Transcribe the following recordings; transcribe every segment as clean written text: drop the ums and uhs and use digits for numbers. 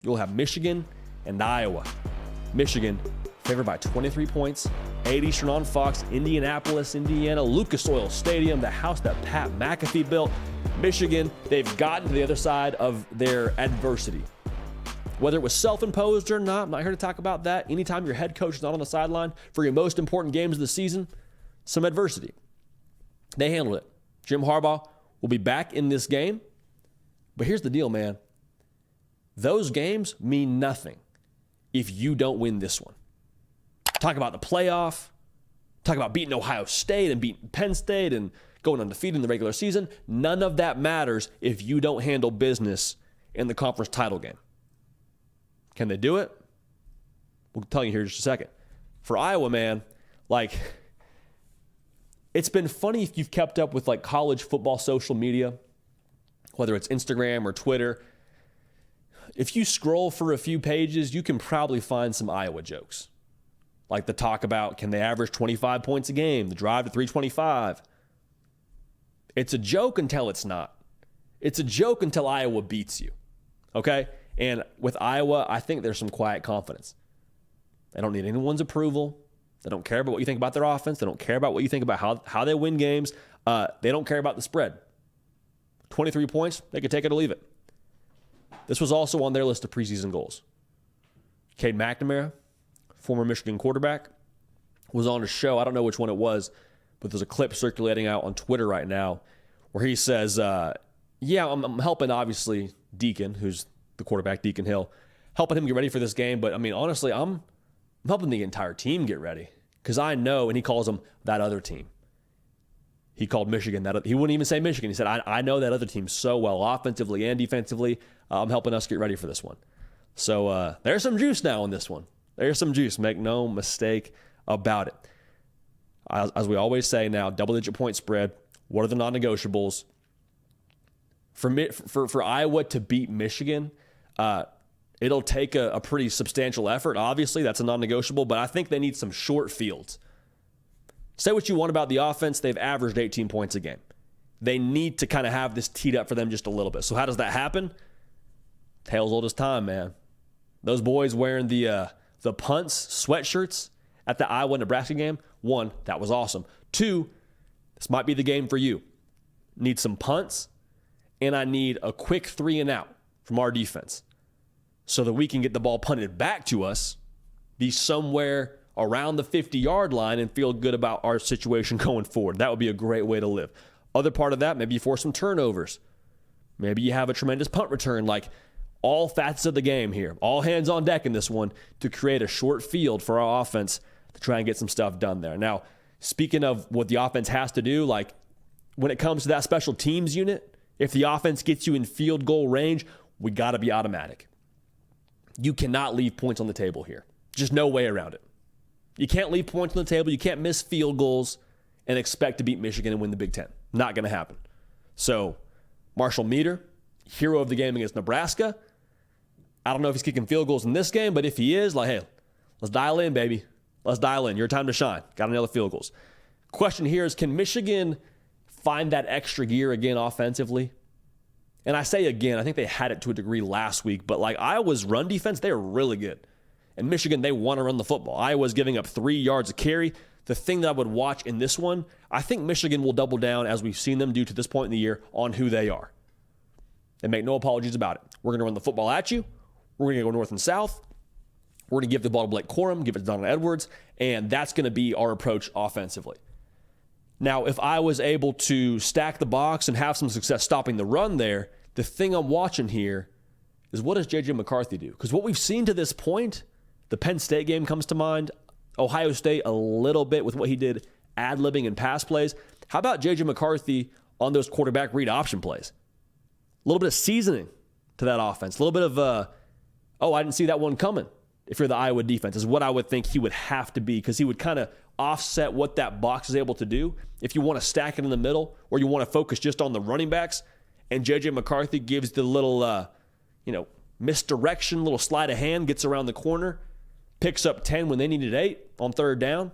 You'll have Michigan and Iowa. Michigan favored by 23 points, 8 Eastern on Fox, Indianapolis, Indiana, Lucas Oil Stadium, the house that Pat McAfee built. Michigan, they've gotten to the other side of their adversity. Whether it was self-imposed or not, I'm not here to talk about that. Anytime your head coach is not on the sideline for your most important games of the season, some adversity. They handled it. Jim Harbaugh will be back in this game. But here's the deal, man. Those games mean nothing if you don't win this one. Talk about the playoff. Talk about beating Ohio State and beating Penn State and going undefeated in the regular season. None of that matters if you don't handle business in the conference title game. Can they do it? We'll tell you here in just a second. For Iowa, man, it's been funny if you've kept up with college football social media, whether it's Instagram or Twitter. If you scroll for a few pages, you can probably find some Iowa jokes. Like the talk about, can they average 25 points a game? The drive to 325. It's a joke until it's not. It's a joke until Iowa beats you. Okay? And with Iowa, I think there's some quiet confidence. They don't need anyone's approval. They don't care about what you think about their offense. They don't care about what you think about how they win games. They don't care about the spread. 23 points, they could take it or leave it. This was also on their list of preseason goals. Cade McNamara, former Michigan quarterback, was on a show. I don't know which one it was, but there's a clip circulating out on Twitter right now where he says, I'm helping, obviously, Deacon, who's the quarterback, Deacon Hill, helping him get ready for this game. But, honestly, I'm helping the entire team get ready because I know, and he calls them that other team. He called Michigan that. He wouldn't even say Michigan. He said, I know that other team so well, offensively and defensively. I'm helping us get ready for this one. So there's some juice now in this one. There's some juice. Make no mistake about it. As we always say now, double-digit point spread. What are the non-negotiables? For Iowa to beat Michigan, it'll take a pretty substantial effort. Obviously, that's a non-negotiable, but I think they need some short fields. Say what you want about the offense. They've averaged 18 points a game. They need to kind of have this teed up for them just a little bit. So how does that happen? Tales old as time, man. Those boys wearing the punts, sweatshirts at the Iowa-Nebraska game. 1, that was awesome. 2, this might be the game for you. Need some punts, and I need a quick 3 and out from our defense so that we can get the ball punted back to us, be somewhere around the 50-yard line, and feel good about our situation going forward. That would be a great way to live. Other part of that, maybe you force some turnovers. Maybe you have a tremendous punt return, all facets of the game here. All hands on deck in this one to create a short field for our offense to try and get some stuff done there. Now, speaking of what the offense has to do, when it comes to that special teams unit, if the offense gets you in field goal range, we got to be automatic. You cannot leave points on the table here. Just no way around it. You can't leave points on the table. You can't miss field goals and expect to beat Michigan and win the Big Ten. Not going to happen. So, Marshall Meter, hero of the game against Nebraska. I don't know if he's kicking field goals in this game, but if he is, hey, let's dial in, baby. Let's dial in. Your time to shine. Got to nail the field goals. Question here is, can Michigan find that extra gear again offensively? And I say again, I think they had it to a degree last week, but Iowa's run defense, they're really good. And Michigan, they want to run the football. Iowa's giving up 3 yards a carry. The thing that I would watch in this one, I think Michigan will double down, as we've seen them do to this point in the year, on who they are. And make no apologies about it. We're going to run the football at you. We're going to go north and south. We're going to give the ball to Blake Corum, give it to Donovan Edwards, and that's going to be our approach offensively. Now, if I was able to stack the box and have some success stopping the run there, the thing I'm watching here is, what does J.J. McCarthy do? Because what we've seen to this point, the Penn State game comes to mind, Ohio State a little bit with what he did ad-libbing and pass plays. How about J.J. McCarthy on those quarterback read option plays? A little bit of seasoning to that offense. A little bit of, I didn't see that one coming. If you're the Iowa defense, is what I would think he would have to be, because he would kind of offset what that box is able to do. If you want to stack it in the middle, or you want to focus just on the running backs, and J.J. McCarthy gives the little, misdirection, little sleight of hand, gets around the corner, picks up 10 when they needed 8 on third down.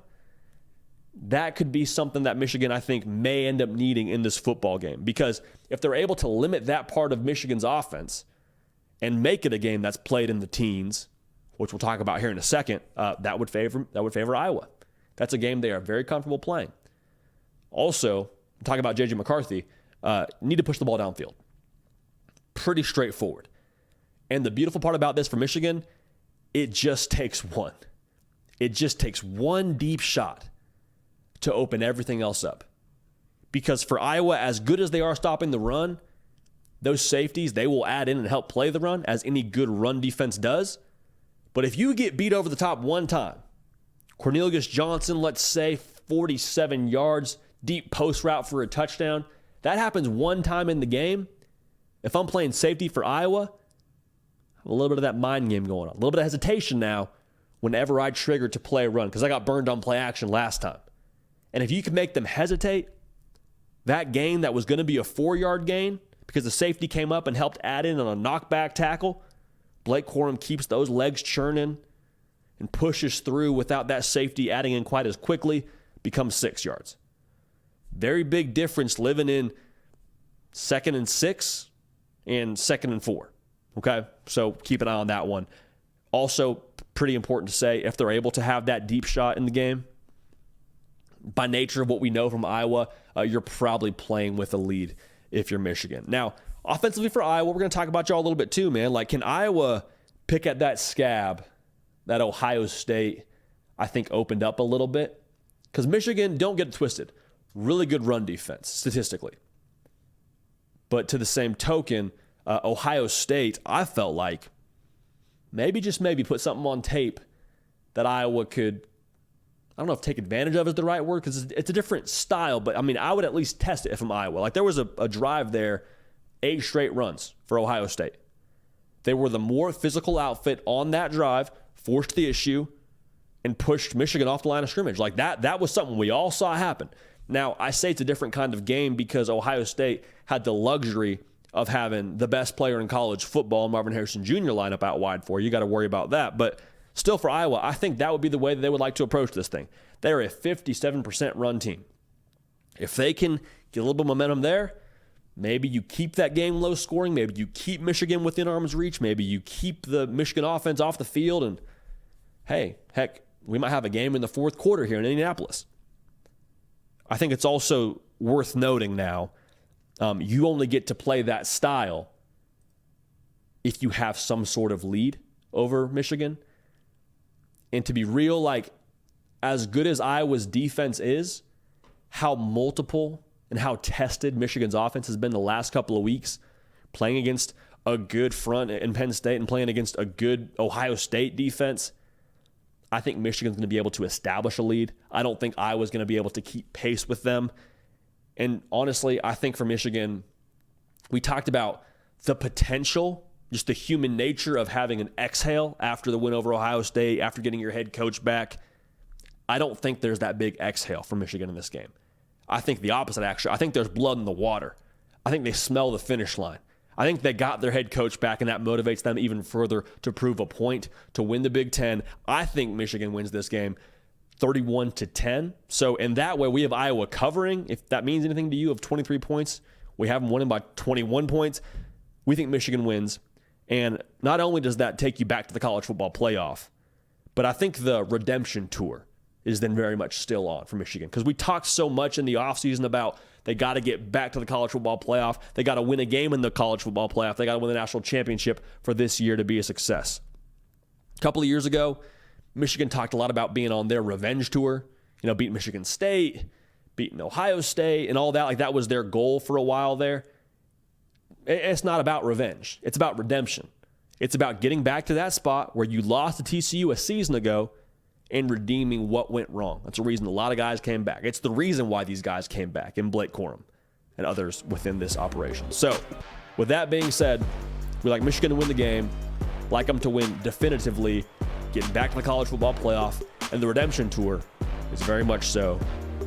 That could be something that Michigan, I think, may end up needing in this football game. Because if they're able to limit that part of Michigan's offense and make it a game that's played in the teens, which we'll talk about here in a second, that would favor Iowa. That's a game they are very comfortable playing. Also, talking about J.J. McCarthy, need to push the ball downfield. Pretty straightforward. And the beautiful part about this for Michigan, it just takes one. It just takes one deep shot to open everything else up. Because for Iowa, as good as they are stopping the run, those safeties, they will add in and help play the run, as any good run defense does. But if you get beat over the top one time, Cornelius Johnson, let's say 47 yards, deep post route for a touchdown, that happens one time in the game. If I'm playing safety for Iowa, I have a little bit of that mind game going on. A little bit of hesitation now whenever I trigger to play a run, because I got burned on play action last time. And if you can make them hesitate, that gain that was going to be a 4-yard gain because the safety came up and helped add in on a knockback tackle, Blake Corum keeps those legs churning and pushes through without that safety adding in quite as quickly, becomes 6 yards. Very big difference living in 2nd and 6 and 2nd and 4. Okay, so keep an eye on that one. Also, pretty important to say, if they're able to have that deep shot in the game, by nature of what we know from Iowa, you're probably playing with a lead if you're Michigan. Now, offensively for Iowa, we're going to talk about y'all a little bit too, man. Like, can Iowa pick at that scab that Ohio State, I think, opened up a little bit? Because Michigan, don't get it twisted, really good run defense statistically. But to the same token, Ohio State, I felt like maybe, just maybe, put something on tape that Iowa could, I don't know if take advantage of is the right word, because it's a different style, but I mean, I would at least test it if I'm Iowa. Like, there was a drive there, 8 straight runs for Ohio State. They were the more physical outfit on that drive, forced the issue, and pushed Michigan off the line of scrimmage. Like, that was something we all saw happen. Now, I say it's a different kind of game because Ohio State had the luxury of having the best player in college football, Marvin Harrison Jr., line up out wide for you. You got to worry about that. But still, for Iowa, I think that would be the way that they would like to approach this thing. They're a 57% run team. If they can get a little bit of momentum there, maybe you keep that game low scoring. Maybe you keep Michigan within arm's reach. Maybe you keep the Michigan offense off the field. And, hey, heck, we might have a game in the fourth quarter here in Indianapolis. I think it's also worth noting now, you only get to play that style if you have some sort of lead over Michigan. And to be real, like, as good as Iowa's defense is, how multiple and how tested Michigan's offense has been the last couple of weeks, playing against a good front in Penn State and playing against a good Ohio State defense, I think Michigan's going to be able to establish a lead. I don't think Iowa's going to be able to keep pace with them. And honestly, I think for Michigan, we talked about the potential, just the human nature of having an exhale after the win over Ohio State, after getting your head coach back. I don't think there's that big exhale for Michigan in this game. I think the opposite, actually. I think there's blood in the water. I think they smell the finish line. I think they got their head coach back, and that motivates them even further to prove a point, to win the Big Ten. I think Michigan wins this game 31-10. So in that way, we have Iowa covering. If that means anything to you, of 23 points, we have them winning by 21 points. We think Michigan wins. And not only does that take you back to the college football playoff, but I think the redemption tour is then very much still on for Michigan. Because we talked so much in the offseason about they got to get back to the college football playoff. They got to win a game in the college football playoff. They got to win the national championship for this year to be a success. A couple of years ago, Michigan talked a lot about being on their revenge tour. You know, beating Michigan State, beating Ohio State, and all that. Like, that was their goal for a while there. It's not about revenge. It's about redemption. It's about getting back to that spot where you lost to TCU a season ago and redeeming what went wrong. That's the reason a lot of guys came back. It's the reason why these guys came back, and Blake Corum and others within this operation. So, with that being said, we like Michigan to win the game, like them to win definitively, getting back to the college football playoff, and the redemption tour is very much so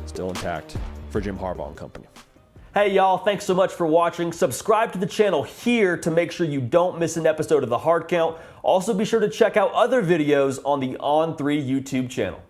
still intact for Jim Harbaugh and company. Hey y'all, thanks so much for watching. Subscribe to the channel here to make sure you don't miss an episode of The Hard Count. Also be sure to check out other videos on the On3 YouTube channel.